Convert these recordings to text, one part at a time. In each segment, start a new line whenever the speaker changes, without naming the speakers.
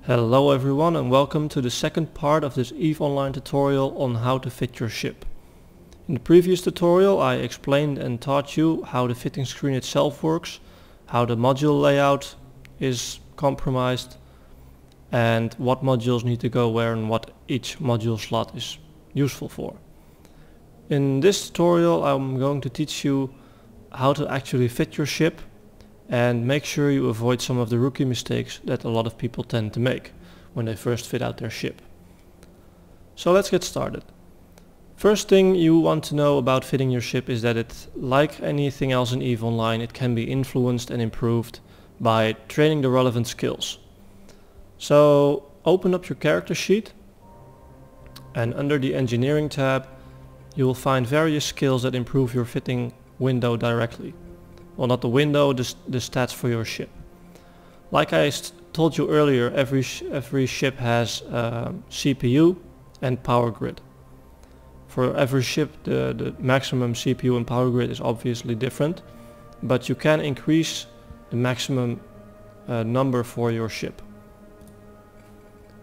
Hello everyone and welcome to the second part of this EVE Online tutorial on how to fit your ship. In the previous tutorial I explained and taught you how the fitting screen itself works, how the module layout is compromised and what modules need to go where and what each module slot is useful for. In this tutorial I'm going to teach you how to actually fit your ship and make sure you avoid some of the rookie mistakes that a lot of people tend to make when they first fit out their ship. So let's get started. First thing you want to know about fitting your ship is that it, like anything else in EVE Online, it can be influenced and improved by training the relevant skills. So open up your character sheet and under the engineering tab you will find various skills that improve your fitting window directly. Well, not the window, the stats for your ship. Like I told you earlier, every ship has CPU and power grid. For every ship the maximum CPU and power grid is obviously different, but you can increase the maximum number for your ship.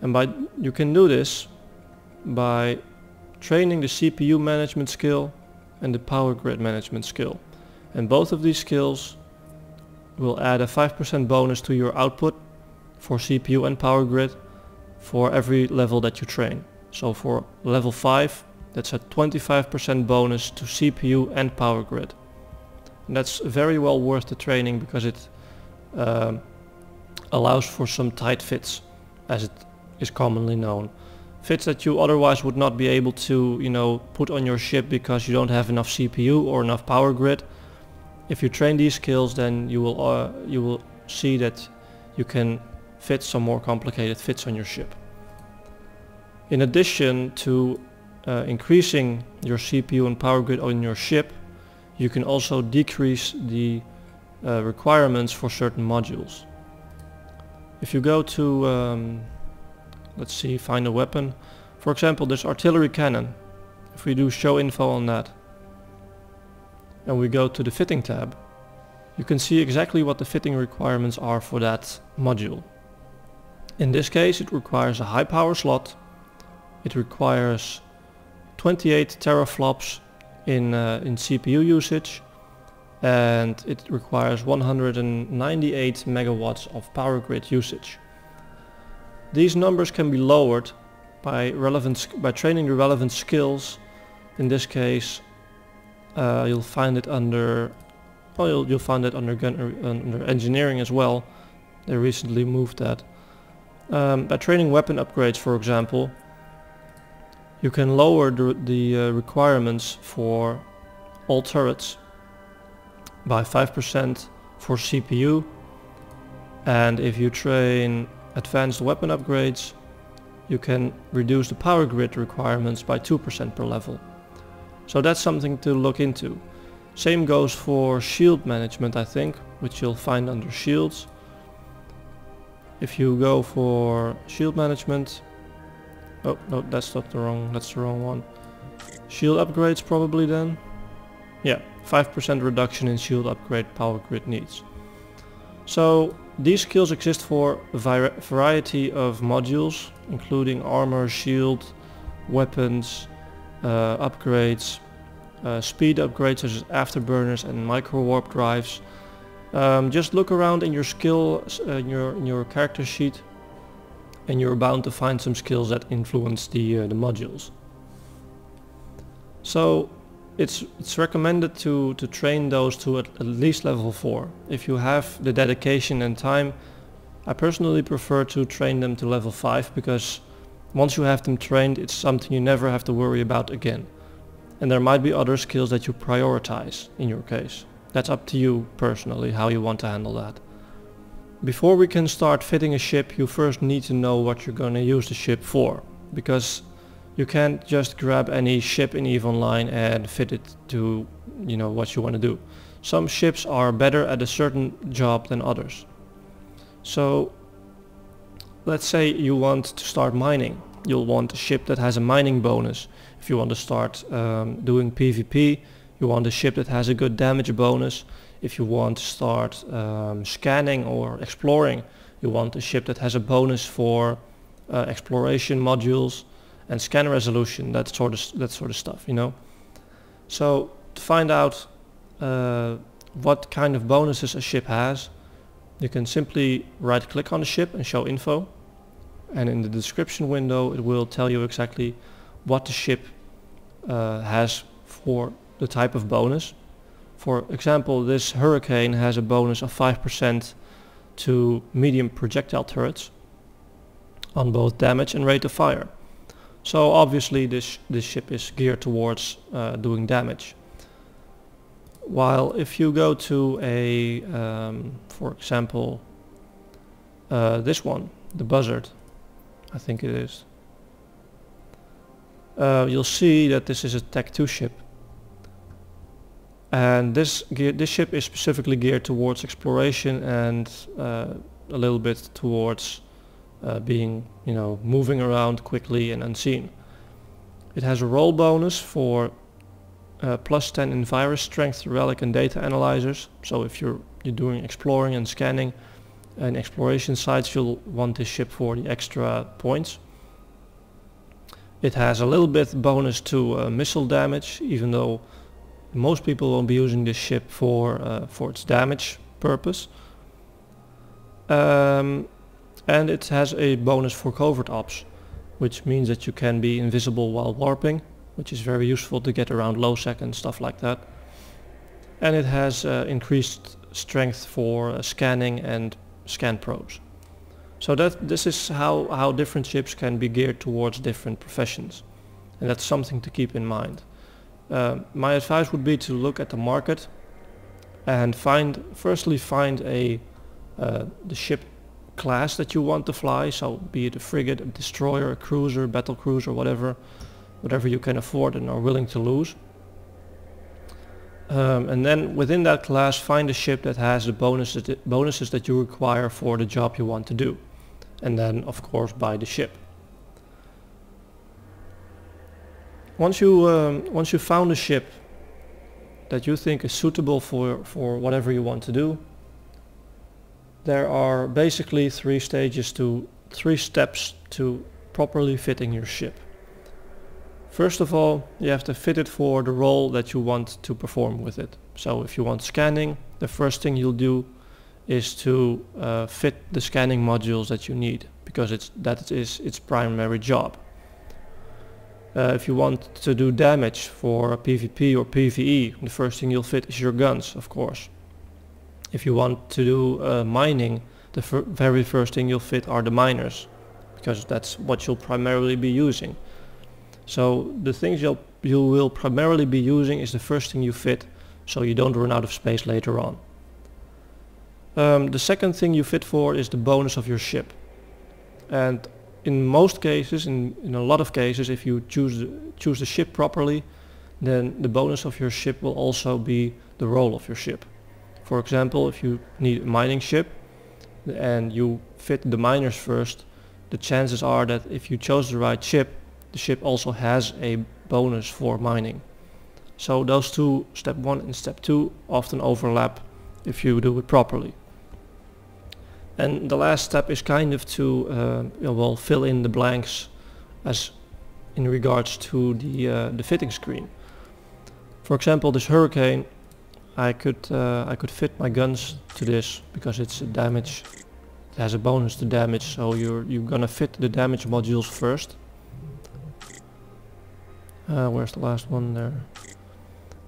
And you can do this by training the CPU management skill and the power grid management skill. And both of these skills will add a 5% bonus to your output for CPU and power grid for every level that you train. So for level 5 that's a 25% bonus to CPU and power grid. And that's very well worth the training because it allows for some tight fits, as it is commonly known. Fits that you otherwise would not be able to, put on your ship because you don't have enough CPU or enough power grid. If you train these skills, then you will see that you can fit some more complicated fits on your ship. In addition to increasing your CPU and power grid on your ship, you can also decrease the requirements for certain modules. If you go to, let's see, find a weapon. For example, this artillery cannon. If we do show info on that, and we go to the fitting tab, you can see exactly what the fitting requirements are for that module. In this case it requires a high power slot, it requires 28 teraflops in CPU usage, and it requires 198 megawatts of power grid usage. These numbers can be lowered by training the relevant skills. In this case you'll find it under, you'll find it under engineering as well. They recently moved that. By training weapon upgrades, for example, you can lower the requirements for all turrets by 5% for CPU, and if you train advanced weapon upgrades, you can reduce the power grid requirements by 2% per level. So that's something to look into. Same goes for shield management, I think, which you'll find under shields. If you go for shield management, oh no, that's the wrong one. Shield upgrades probably then. Yeah, 5% reduction in shield upgrade power grid needs. So these skills exist for a variety of modules, including armor, shield, weapons, upgrades, speed upgrades such as afterburners and micro warp drives. Just look around in your skills, in your character sheet, and you're bound to find some skills that influence the modules. So it's recommended to train those to at least level 4. If you have the dedication and time, I personally prefer to train them to level 5, because once you have them trained, it's something you never have to worry about again. And there might be other skills that you prioritize in your case. That's up to you personally, how you want to handle that. Before we can start fitting a ship, you first need to know what you're going to use the ship for. Because you can't just grab any ship in EVE Online and fit it to, what you want to do. Some ships are better at a certain job than others. So let's say you want to start mining. You'll want a ship that has a mining bonus. If you want to start doing PvP, you want a ship that has a good damage bonus. If you want to start scanning or exploring, You want a ship that has a bonus for exploration modules and scan resolution, that sort of stuff, you know. So to find out what kind of bonuses a ship has, you can simply right click on the ship and show info, and in the description window it will tell you exactly what the ship has for the type of bonus. For example, this Hurricane has a bonus of 5% to medium projectile turrets on both damage and rate of fire. So obviously this ship is geared towards doing damage. While if you go to a, for example, this one, the Buzzard, I think it is, you'll see that this is a Tech 2 ship. And this ship is specifically geared towards exploration and a little bit towards being, you know, moving around quickly and unseen. It has a roll bonus for +10 in virus strength, relic and data analyzers. So if you're doing exploring and scanning and exploration sites, you'll want this ship for the extra points. It has a little bit bonus to missile damage, even though most people won't be using this ship for its damage purpose. And it has a bonus for covert ops, which means that you can be invisible while warping, which is very useful to get around low sec and stuff like that. And it has increased strength for scanning and scan probes. So this is how different ships can be geared towards different professions, and that's something to keep in mind. My advice would be to look at the market and firstly find the ship class that you want to fly, so be it a frigate, a destroyer, a cruiser, battle cruiser, whatever you can afford and are willing to lose. And then within that class find a ship that has the bonuses that you require for the job you want to do, and then of course buy the ship. Once you found a ship that you think is suitable for whatever you want to do, there are basically three steps to properly fitting your ship. First of all, you have to fit it for the role that you want to perform with it. So if you want scanning, the first thing you'll do is to fit the scanning modules that you need, because that is its primary job. If you want to do damage for PvP or PvE, the first thing you'll fit is your guns, of course. If you want to do mining, the very first thing you'll fit are the miners, because that's what you'll primarily be using. So the things you will primarily be using is the first thing you fit, so you don't run out of space later on. The second thing you fit for is the bonus of your ship. And in most cases, in a lot of cases, if you choose the ship properly, then the bonus of your ship will also be the role of your ship. For example, if you need a mining ship and you fit the miners first, the chances are that if you chose the right ship, the ship also has a bonus for mining. So those two, step 1 and step 2, often overlap if you do it properly. And the last step is kind of to fill in the blanks as in regards to the fitting screen. For example, this Hurricane, I could fit my guns to this because it's a damage. It has a bonus to damage, so you're gonna fit the damage modules first. Where's the last one there?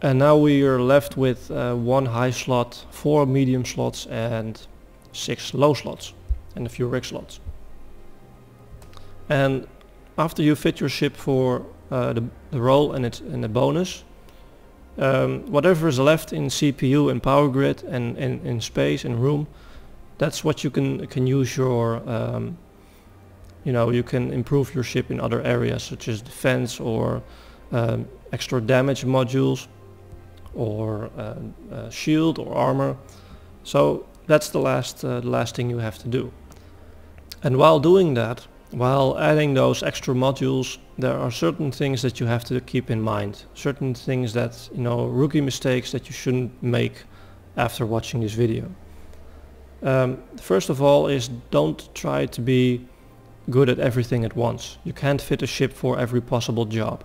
And now we are left with 1 high slot, 4 medium slots and 6 low slots and a few rig slots. And after you fit your ship for the role and the bonus, whatever is left in CPU and power grid and in space and room, that's what you can use your you can improve your ship in other areas such as defense or extra damage modules or shield or armor. So that's the last thing you have to do. And while doing that, while adding those extra modules, there are certain things that you have to keep in mind. Certain things that, rookie mistakes that you shouldn't make after watching this video. First of all is don't try to be good at everything at once. You can't fit a ship for every possible job.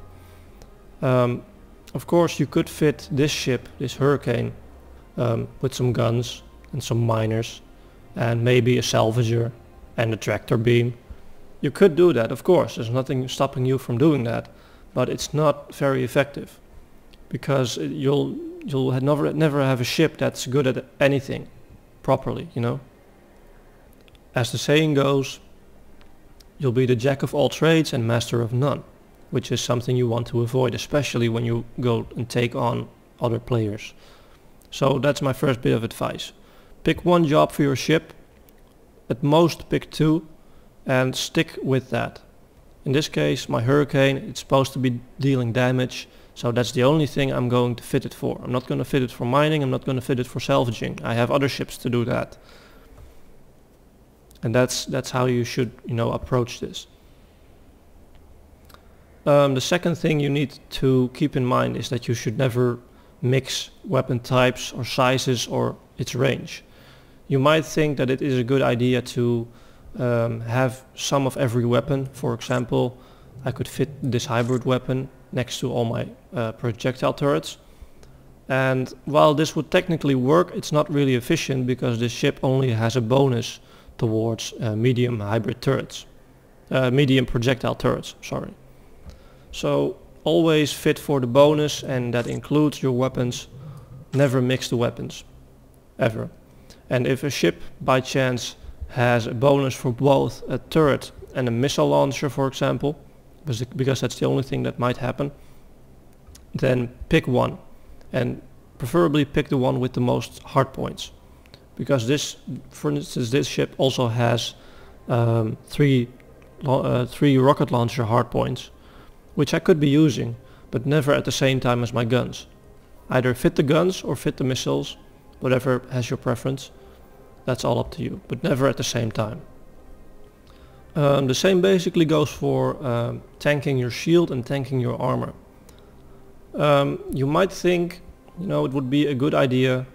Of course you could fit this ship, this Hurricane, with some guns and some miners and maybe a salvager and a tractor beam. You could do that, of course, there's nothing stopping you from doing that, but it's not very effective because you'll never have a ship that's good at anything properly, you know. As the saying goes, you'll be the jack of all trades and master of none, which is something you want to avoid, especially when you go and take on other players. So that's my first bit of advice. Pick one job for your ship, at most pick two, and stick with that. In this case, my Hurricane, it's supposed to be dealing damage, so that's the only thing I'm going to fit it for. I'm not going to fit it for mining, I'm not going to fit it for salvaging. I have other ships to do that. And that's how you should, you know, approach this. The second thing you need to keep in mind is that you should never mix weapon types or sizes or its range. You might think that it is a good idea to have some of every weapon. For example, I could fit this hybrid weapon next to all my projectile turrets. And while this would technically work, it's not really efficient because this ship only has a bonus towards medium hybrid turrets. Medium projectile turrets, sorry. So always fit for the bonus, and that includes your weapons. Never mix the weapons, ever. And if a ship by chance has a bonus for both a turret and a missile launcher, for example, because that's the only thing that might happen, then pick one, and preferably pick the one with the most hard points. Because this, for instance, this ship also has three rocket launcher hardpoints, which I could be using, but never at the same time as my guns. Either fit the guns or fit the missiles, whatever has your preference. That's all up to you, but never at the same time. The same basically goes for tanking your shield and tanking your armor. You might think, you know, it would be a good idea,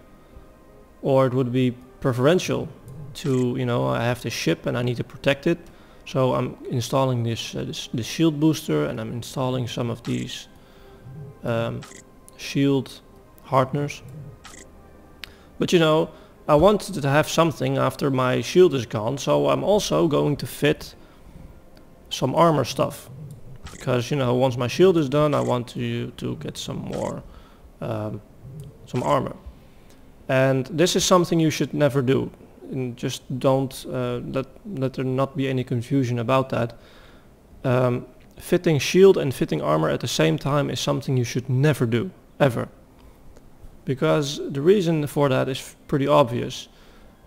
or it would be preferential to, you know, I have this ship and I need to protect it, so I'm installing this shield booster, and I'm installing some of these shield hardeners. But you know, I wanted to have something after my shield is gone, so I'm also going to fit some armor stuff, because, you know, once my shield is done, I want to get some more some armor. And this is something you should never do. And just don't let there not be any confusion about that. Fitting shield and fitting armor at the same time is something you should never do, ever. Because the reason for that is pretty obvious.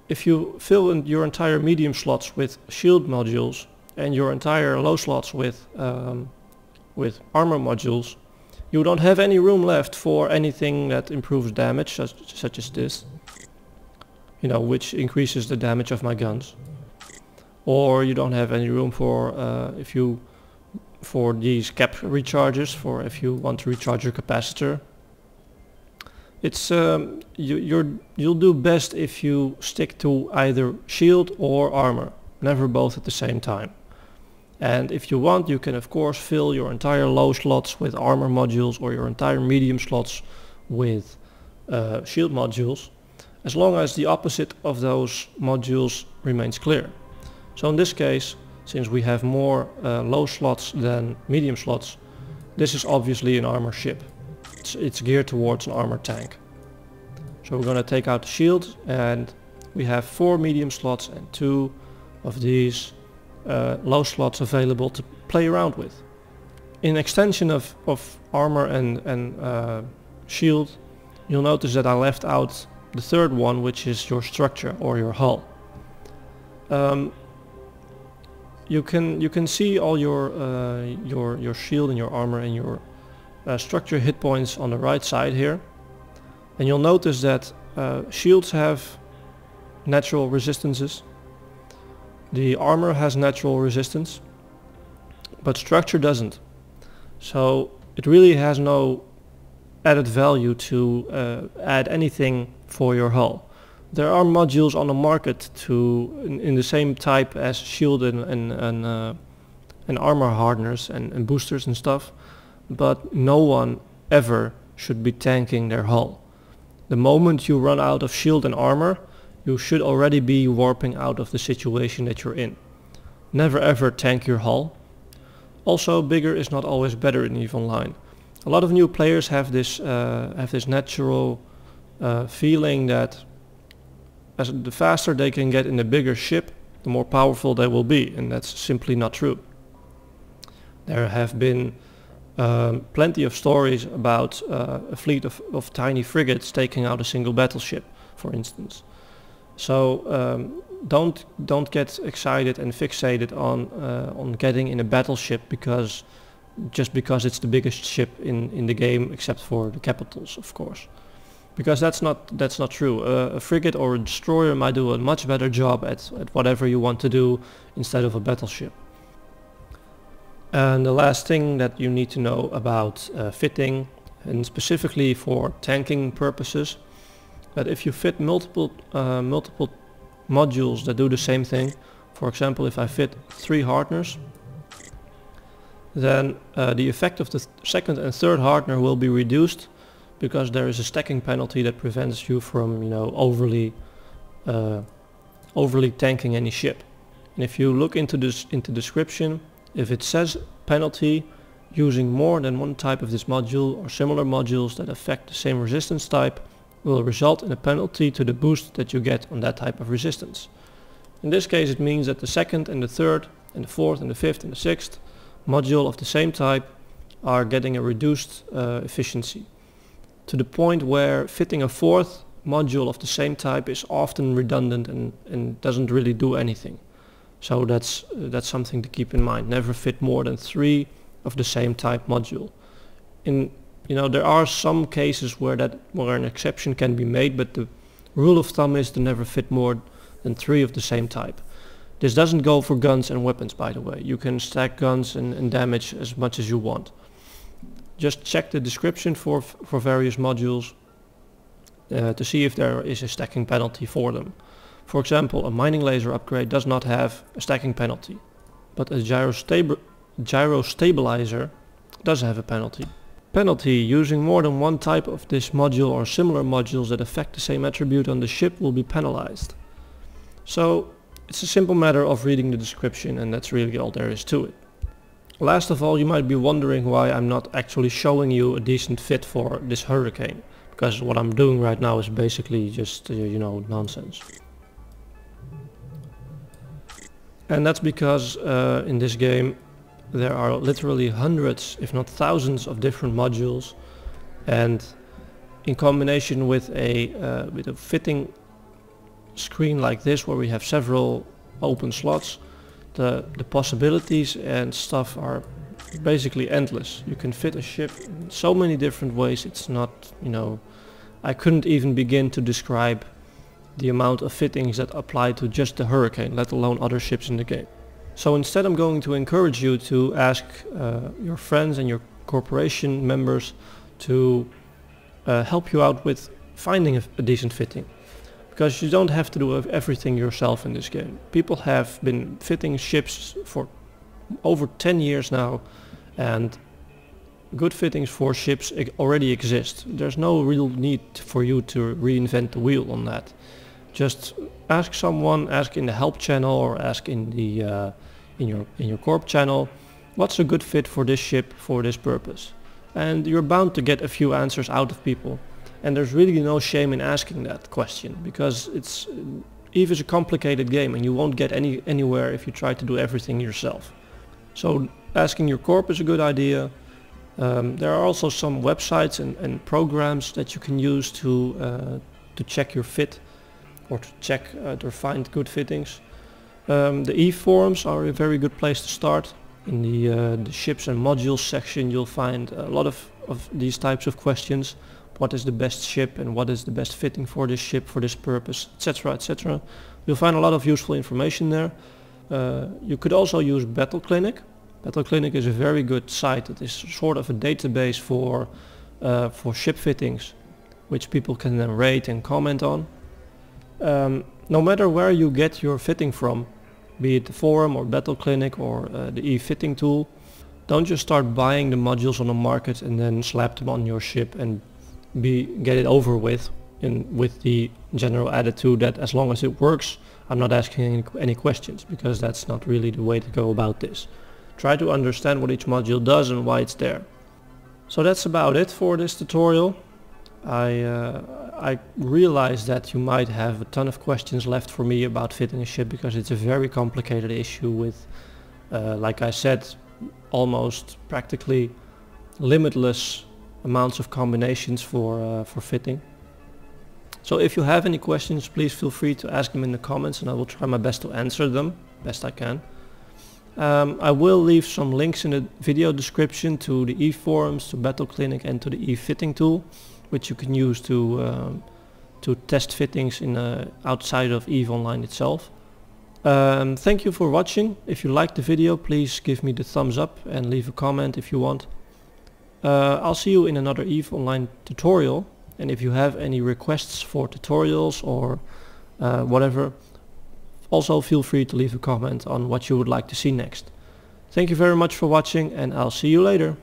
If you fill in your entire medium slots with shield modules and your entire low slots with armor modules, you don't have any room left for anything that improves damage, such as this, you know, which increases the damage of my guns. Or you don't have any room for for these cap recharges, for if you want to recharge your capacitor. It's you'll do best if you stick to either shield or armor, never both at the same time. And if you want, you can of course fill your entire low slots with armor modules, or your entire medium slots with shield modules, as long as the opposite of those modules remains clear. So in this case, since we have more low slots than medium slots, this is obviously an armor ship. It's geared towards an armor tank. So we're going to take out the shield, and we have 4 medium slots and 2 of these low slots available to play around with. In extension of armor and shield, you'll notice that I left out the third one, which is your structure or your hull. You can see all your shield and your armor and your structure hit points on the right side here, and you'll notice that shields have natural resistances. The armor has natural resistance, but structure doesn't. So it really has no added value to add anything for your hull. There are modules on the market in the same type as shield and armor hardeners and boosters and stuff, but no one ever should be tanking their hull. The moment you run out of shield and armor, you should already be warping out of the situation that you're in. Never ever tank your hull. Also, bigger is not always better in EVE Online. A lot of new players have this natural feeling that the faster they can get in a bigger ship, the more powerful they will be, and that's simply not true. There have been plenty of stories about a fleet of tiny frigates taking out a single battleship, for instance. So don't get excited and fixated on getting in a battleship just because it's the biggest ship in the game, except for the capitals, of course. Because that's not true. A frigate or a destroyer might do a much better job at whatever you want to do instead of a battleship. And the last thing that you need to know about fitting, and specifically for tanking purposes, that if you fit multiple modules that do the same thing, for example, if I fit 3 hardeners, then the effect of the second and third hardener will be reduced, because there is a stacking penalty that prevents you from, overly tanking any ship. And if you look into description, if it says penalty, using more than one type of this module or similar modules that affect the same resistance type will result in a penalty to the boost that you get on that type of resistance. In this case, it means that the second and the third and the fourth and the fifth and the sixth module of the same type are getting a reduced efficiency, to the point where fitting a fourth module of the same type is often redundant and doesn't really do anything. So that's something to keep in mind. Never fit more than 3 of the same type module. There are some cases where an exception can be made, but the rule of thumb is to never fit more than 3 of the same type. This doesn't go for guns and weapons, by the way. You can stack guns and damage as much as you want. Just check the description for various modules to see if there is a stacking penalty for them. For example, a mining laser upgrade does not have a stacking penalty, but a gyro stabilizer does have a penalty. Penalty: using more than one type of this module or similar modules that affect the same attribute on the ship will be penalized. So it's a simple matter of reading the description, and that's really all there is to it. Last of all, you might be wondering why I'm not actually showing you a decent fit for this Hurricane, because what I'm doing right now is basically just, nonsense. And that's because in this game there are literally hundreds, if not thousands, of different modules, and in combination with a fitting screen like this, where we have several open slots, the possibilities and stuff are basically endless. You can fit a ship in so many different ways. It's not, I couldn't even begin to describe the amount of fittings that apply to just the Hurricane, let alone other ships in the game. So instead, I'm going to encourage you to ask your friends and your corporation members to help you out with finding a decent fitting. Because you don't have to do everything yourself in this game. People have been fitting ships for over 10 years now, and good fittings for ships already exist. There's no real need for you to reinvent the wheel on that. Just ask someone, ask in the help channel, or ask in the in your corp channel, what's a good fit for this ship for this purpose? And you're bound to get a few answers out of people. And there's really no shame in asking that question, because EVE is a complicated game and you won't get anywhere if you try to do everything yourself. So asking your corp is a good idea. There are also some websites and programs that you can use to check your fit, or to find good fittings. The EVE forums are a very good place to start. In the ships and modules section, you'll find a lot of these types of questions. What is the best ship, and what is the best fitting for this ship for this purpose, etc, etc. You'll find a lot of useful information there. You could also use Battle Clinic. Battle Clinic is a very good site. It is sort of a database for ship fittings, which people can then rate and comment on. No matter where you get your fitting from, be it the forum or Battle Clinic or the e-fitting tool, don't just start buying the modules on the market and then slap them on your ship and get it over with the general attitude that as long as it works, I'm not asking any questions, because that's not really the way to go about this. Try to understand what each module does and why it's there. So that's about it for this tutorial. I realize that you might have a ton of questions left for me about fitting a ship, because it's a very complicated issue with, like I said, almost practically limitless amounts of combinations for fitting. So if you have any questions, please feel free to ask them in the comments, and I will try my best to answer them best I can. I will leave some links in the video description to the e-forums, to Battle Clinic, and to the e-fitting tool, which you can use to test fittings outside of EVE Online itself. Thank you for watching. If you liked the video, please give me the thumbs up and leave a comment if you want. I'll see you in another EVE Online tutorial, and if you have any requests for tutorials or whatever, also feel free to leave a comment on what you would like to see next. Thank you very much for watching, and I'll see you later.